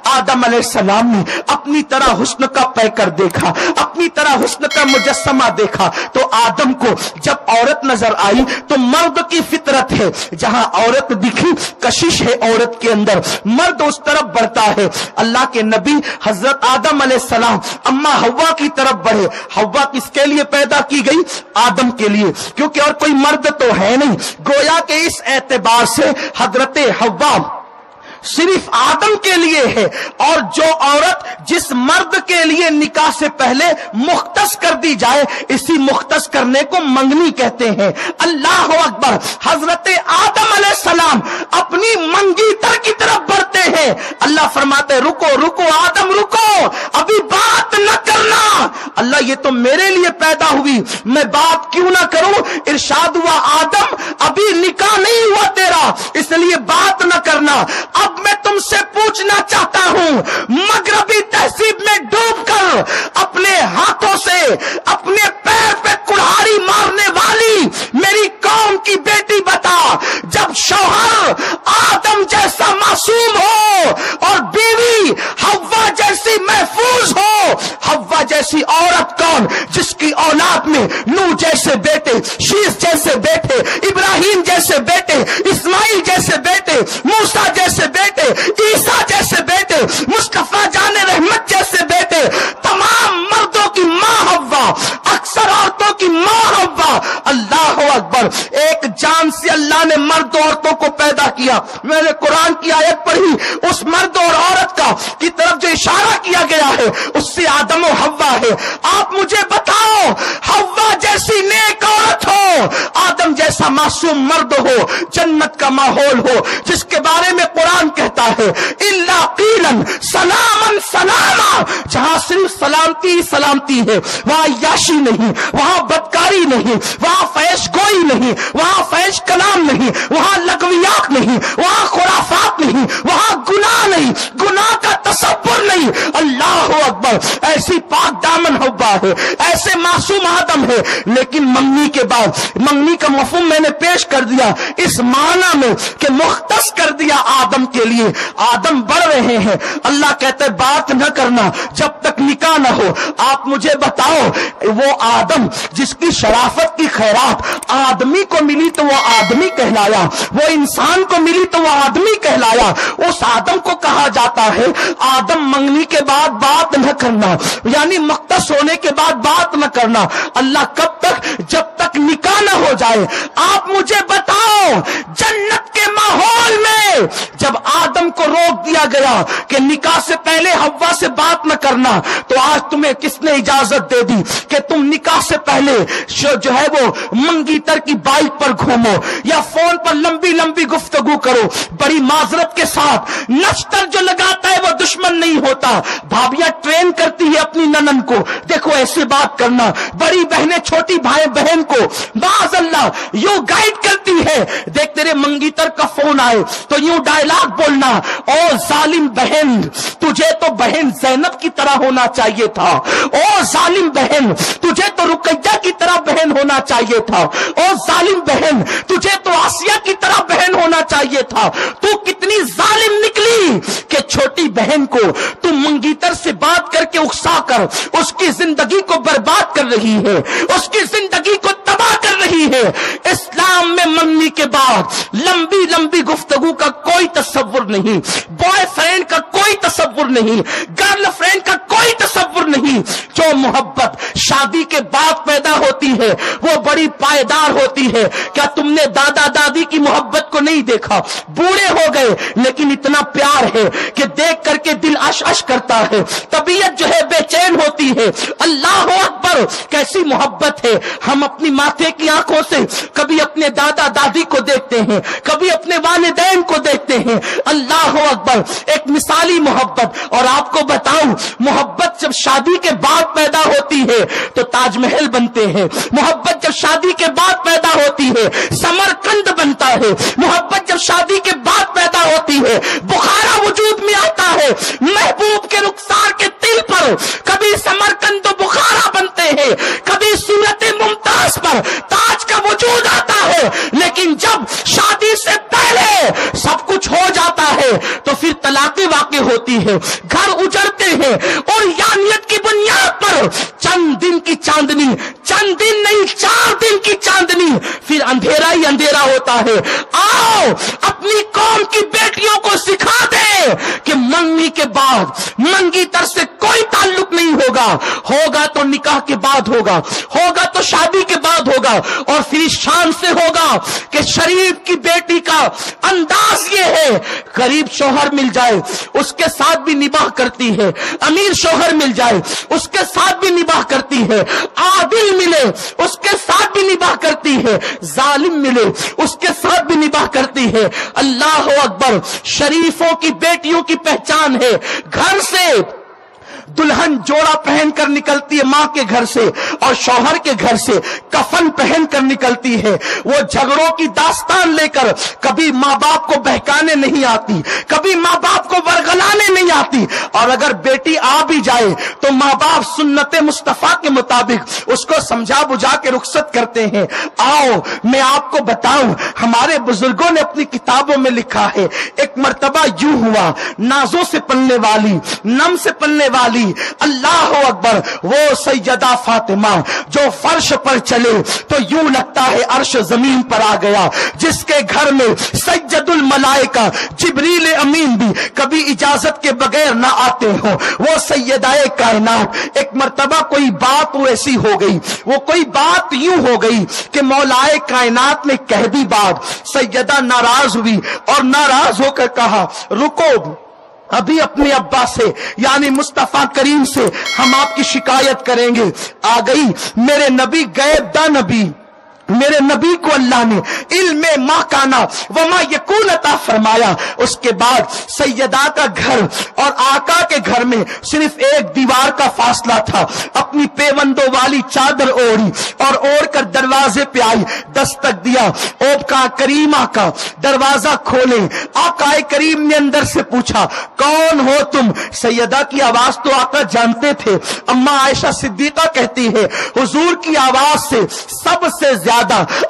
آدم علیہ السلام نے اپنی طرح حسن کا پیکر دیکھا, اپنی طرح حسن کا مجسمہ دیکھا, تو آدم کو جب عورت نظر آئی تو مرد کی فطرت ہے, جہاں عورت دکھی کشش ہے عورت کے اندر, مرد اس طرف بڑھتا ہے. اللہ کے نبی حضرت آدم علیہ السلام اما حوا کی طرف بڑھے. حوا کس کے لیے پیدا کی گئی؟ آدم کے لیے, کیونکہ اور کوئی مرد تو ہے نہیں. گویا کہ اس اعتبار سے حضرت حوا صرف آدم کے لیے ہے, اور جو عورت جس مرد کے لیے نکاح سے پہلے مختص کر دی جائے, اسی مختص کرنے کو منگنی کہتے ہیں. اللہ اکبر. حضرت آدم علیہ السلام اپنی منگیتر کی طرف بڑھتے ہیں. اللہ فرماتے رکو رکو آدم رکو, ابھی بات نہ کرنا. اللہ یہ تو میرے لیے پیدا ہوئی, میں بات کیوں نہ کروں؟ ارشاد ہوا آدم ابھی نکاح نہیں ہوا تیرا, اس لیے بات نہ کرنا. اب میں تم سے پوچھنا چاہتا ہوں, مغربی تہذیب میں ڈوب کر اپنے ہاتھوں سے اپنے پیر پہ کڑھاڑی مارنے والی میری قوم کی بیٹی بتا, جب شوہر آدم جیسا معصوم ہو اور بیوی حوا جیسی محفوظ ہو, حوا جیسی عورت کون جس کی اولاد میں نوح جیسے بیٹے, شیس جیسے بیٹے, ابراہیم جیسے بیٹے, اسماعیل جیسے بیٹے, موسیٰ جیسے بیٹے, عیسیٰ جیسے بیٹے, مصطفیٰ جان رحمت جیسے بیٹے, تمام مردوں کی ماں حوا, اکثر عورتوں کی ماں حوا. اللہ اکبر. ایک جان سے اللہ نے مرد عورتوں کو پیدا کیا. میں نے قرآن کی آیت پڑھی, اس مرد اور عورت کا کی طرف جو اشارہ کیا گیا ہے اس سے آدم و حوا ہے. آپ مجھے بتاؤ, حوا جیسی نیک عورت ہو, آدم جیسا معصوم مرد ہو, جنت کا ماحول ہو, جس کے بارے میں قرآن کہتا ہے الا قیلا سلاما سلاما, جہاں صرف سلامتی سلامتی ہے, وہاں عیاشی نہیں, وہاں بدکاری نہیں, وہاں فحش گوئی نہیں, وہاں فحش کلام نہیں, وہاں لغویات نہیں, وہاں خرافات نہیں, وہاں گناہ نہیں, گناہ کا تصور نہیں. اللہ اکبر. ایسی پاک دامن حوا ہے, ایسے معصوم آدم ہے. لیکن منگنی کے بعد, منگنی کا مفہوم میں نے پیش کر دیا اس معنی میں کہ مختص کر دیا آدم کے لیے. آدم بڑھ رہے ہیں, اللہ کہتے بات نہ کرنا جب تک نکاح نہ ہو. آپ مجھے بتاؤ, وہ آدم جس کی شرافت کی خیرات آدمی کو ملی تو وہ آدمی کہلایا, وہ انسان کو ملی تو وہ آدمی کہلایا. اس آدم کو کہا جاتا ہے آدم منگنی کے بعد بات نہ کرنا, یعنی مختص ہونے کے بعد بات نہ کرنا. اللہ کب تک؟ جب تک نکاح نہ ہو جائے. آپ مجھے بتاؤ, جنت کے ماحول میں جب آدم کو روک دیا گیا کہ نکاح سے پہلے حوا سے بات نہ کرنا, تو آج تمہیں کس نے اجازت دے دی کہ تم نکاح سے پہلے جو ہے وہ منگیتر کی بائک پر گھومو یا فون پر لمبی لمبی گفتگو کرو؟ بڑی معذرت کے ساتھ, نشتر جو لگاتا ہے وہ دشمن نہیں ہوتا. بھابیاں ٹرین کرتی ہے اپنی ننن کو, دیکھو ایسے بات کرنا. بڑی بہنیں چھوٹی بھائی بہن کو معاذ اللہ یوں گائیڈ کرتی ہے, دیکھ تیرے منگیتر کا فون آئے تو یوں ڈائلاگ بولنا, او ظالم بہن تجھے تو بہن زینب کی طرح ہونا چاہیے تھا, او ظالم بہن تجھے تو رقیہ کی طرح بہن ہونا چاہیے تھا, او ظالم بہن تجھے تو آسیہ کی طرح بہن ہونا چاہیے تھا. تو کتنی ظالم نکلی کہ چھوٹی بہن کو تو منگیتر سے بات کر کے اکسا کر اس کی زندگی کو برباد کر رہی ہے, اس کی زندگی کو تباہ کر رہی ہے. اسلام میں منگنی کے بعد لمبی لمبی گفتگو کا کوئی تصور نہیں, بوائے فرینڈ کا کوئی تصور نہیں, گرل فرینڈ کا کوئی تصور نہیں. جو محبت شادی کے بعد پیدا ہوتی ہے وہ بڑی پائیدار ہوتی ہے. کیا تم نے دادا دادی کی محبت کو نہیں دیکھا؟ بوڑھے ہو گئے لیکن اتنا پیار ہے کہ دیکھ کر کے دل اش اش کرتا ہے, طبیعت جو ہے بے چین ہوتی ہے. اللہ اکبر, کیسی محبت ہے. ہم اپنی ماتھے کی آنکھوں سے کبھی اپنے دادا دادی کو دیکھتے ہیں, کبھی اپنے والدین کو دیکھتے ہیں. اللہ اکبر, ایک مثالی محبت. اور آپ کو بتاؤں, محبت جب شادی کے بعد پیدا ہوتی ہے تو تاج محل بنتے ہیں. محبت جب شادی کے بعد پیدا ہوتی ہے سمرقند بنتا ہے. محبت جب شادی کے بعد پیدا ہوتی ہے بخارا وجود میں آتا ہے. محبوب کے رخسار کے تل پر کبھی سمرقند و بخارا بنتے ہیں, کبھی صورت ممتاز پر تاج کا وجود آتا ہے. لیکن جب شادی سے پہلے سب کچھ ہو جاتا ہے تو پھر طلاقیں واقع ہوتی ہوتی ہے، گھر اجڑتے ہیں، اور یانیت کی بنیاد پر چند دن کی چاندنی، چند دن نہیں 4 دن کی چاندنی، پھر اندھیرا ہی اندھیرا ہوتا ہے۔ آؤ اپنی قوم کی بیٹیوں کو سکھا دے کہ منگنی کے بعد منگی تر سے کوئی تعلق نہیں ہوگا، ہوگا تو نکاح کے بعد ہوگا، ہوگا تو شادی کے بعد ہوگا، اور پھر شان سے ہوگا کہ شریف کی بیٹی کا انداز یہ ہے، غریب شوہر مل جائے اس کے ساتھ بھی نباہ کرتی ہے، امیر شوہر مل جائے اس کے ساتھ بھی نباہ کرتی ہے، عادل ملے اس کے ساتھ بھی نباہ کرتی ہے، ظالم ملے اس کے ساتھ بھی نباہ کرتی ہے۔ اللہ اکبر، شریفوں کی بیٹیوں کی پہچان ہے، گھر سے دلہن جوڑا پہن کر نکلتی ہے ماں کے گھر سے، اور شوہر کے گھر سے کفن پہن کر نکلتی ہے۔ وہ جھگڑوں کی داستان لے کر کبھی ماں باپ کو بہکانے نہیں آتی، کبھی ماں باپ کو ورغلانے نہیں آتی، اور اگر بیٹی آ بھی جائے تو ماں باپ سنت مصطفیٰ کے مطابق اس کو سمجھا بجھا کے رخصت کرتے ہیں۔ آؤ میں آپ کو بتاؤں، ہمارے بزرگوں نے اپنی کتابوں میں لکھا ہے، ایک مرتبہ یوں ہوا، نازوں سے پلنے والی، نم سے پلنے والی، اللہ اکبر، وہ سیدہ فاطمہ جو فرش پر چلے تو یوں لگتا ہے عرش زمین پر آ گیا، جس کے گھر میں سید الملائکہ جبریل امین بھی کبھی اجازت کے بغیر نہ آتے ہوں، وہ سیدہ کائنات۔ ایک مرتبہ کوئی بات ایسی ہو گئی، وہ کوئی بات یوں ہو گئی کہ مولائے کائنات نے کہہ دی بات، سیدہ ناراض ہوئی اور ناراض ہو کر کہا رکو، ابھی اپنے ابا سے یعنی مصطفیٰ کریم سے ہم آپ کی شکایت کریں گے۔ آ گئی، میرے نبی غیب دا نبی، میرے نبی کو اللہ نے علم ما کانا وما یکون عطا فرمایا۔ اس کے بعد سیدہ کا گھر اور آقا کے گھر میں صرف ایک دیوار کا فاصلہ تھا، اپنی پیوندوں والی چادر اوڑی اور اوڑھ کر دروازے پہ آئی، دستک دیا، اوپکا کریمہ کا دروازہ کھولے، آقا کریم نے اندر سے پوچھا کون ہو تم؟ سیدہ کی آواز تو آقا جانتے تھے، اما عائشہ صدیقہ کہتی ہے حضور کی آواز سے سب سے زیادہ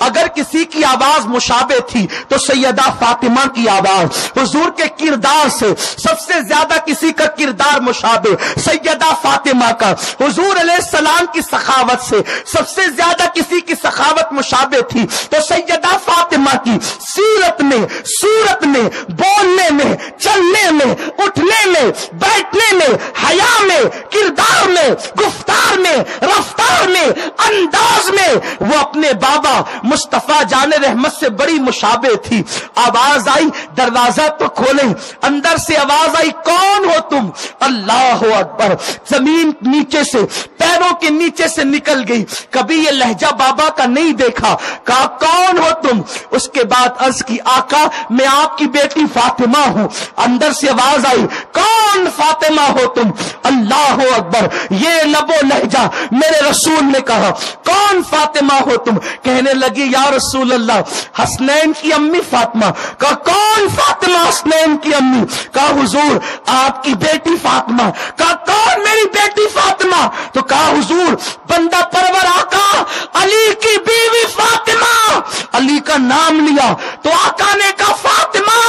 اگر کسی کی آواز مشابہ تھی تو سیدہ فاطمہ کی آواز، حضور کے کردار سے سب سے زیادہ کسی کا کردار مشابہ سیدہ فاطمہ کا، حضور علیہ السلام کی سخاوت سے سب سے زیادہ کسی کی سخاوت مشابہ تھی تو سیدہ فاطمہ کی سیرت میں، صورت میں، بولنے میں، چلنے میں، اٹھنے میں، بیٹھنے میں، حیا میں، کردار میں، گفتار میں، رفتار میں، انداز میں وہ اپنے بابا مصطفیٰ جان رحمت سے بڑی مشابہ تھی۔ آواز آئی، دروازہ تو کھولیں، اندر سے آواز آئی کون ہو تم؟ اللہ اکبر، زمین نیچے سے، پیروں کے نیچے سے نکل گئی، کبھی یہ لہجہ بابا کا نہیں دیکھا، کہا کون ہو تم؟ اس کے بعد عرض کی آقا میں آپ کی بیٹی فاطمہ ہوں۔ اندر سے آواز آئی کون فاطمہ ہو تم؟ اللہ اکبر، یہ لب و لہجہ میرے رسول نے کہا کون فاطمہ ہو تم؟ کہنے لگی یا رسول اللہ حسنین کی امی فاطمہ۔ کہا کون فاطمہ حسنین کی امی؟ کہا حضور آپ کی بیٹی فاطمہ۔ کہا کون میری بیٹی فاطمہ؟ تو کہا حضور بندہ پرور آقا علی کی بیوی فاطمہ۔ علی کا نام لیا تو آقا نے کہا فاطمہ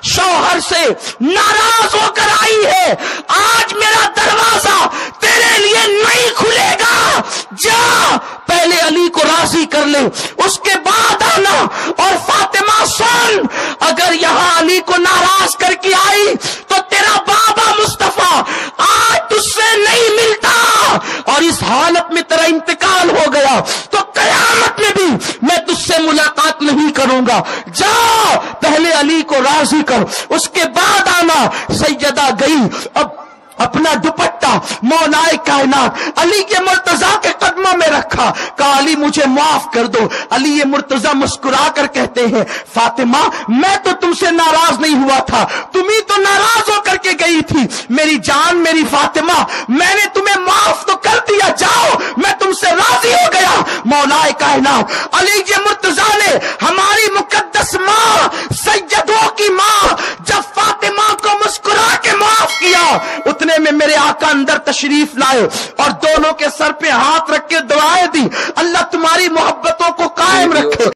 شوہر سے ناراض ہو کر آئی ہے، آج میرا دروازہ تیرے لیے نہیں کھلے گا، جا پہلے علی کو راضی کر لے اس کے بعد آنا، اور فاطمہ سن اگر یہاں علی کو ناراض کر کے آئی تو تیرا بابا مصطفیٰ آج تجھ سے نہیں ملتا، اور اس حالت میں تیرا انتقال ہو گیا تو قیامت میں بھی میں تجھ سے ملاقات نہیں کروں گا، جا پہلے علی کو راضی کر اس کے بعد آنا۔ سیدہ گئی، اب اپنا دوپٹہ مولائے کائنات علی کے مرتضیٰ کے قدموں میں رکھا، کہا علی مجھے معاف کر دو۔ علی یہ مرتضیٰ مسکرا کر کہتے ہیں فاطمہ میں تو تم سے ناراض نہیں ہوا تھا، تم ہی تو ناراض ہو کر کے گئی تھی، میری جان میری فاطمہ میں نے تمہیں معاف تو کر دیا، جاؤ میں تم سے راضی ہو گیا۔ مولائے کائنات علی یہ مرتضیٰ نے ہماری مقدس ماں سیدوں کی ماں جب فاطمہ کو مسکرا کے معاف کیا، اتنے میں میرے آقا اندر تشریف لائے اور دونوں کے سر پہ ہاتھ رکھ کے دعائیں دی، اللہ تمہاری محبتوں کو قائم رکھے۔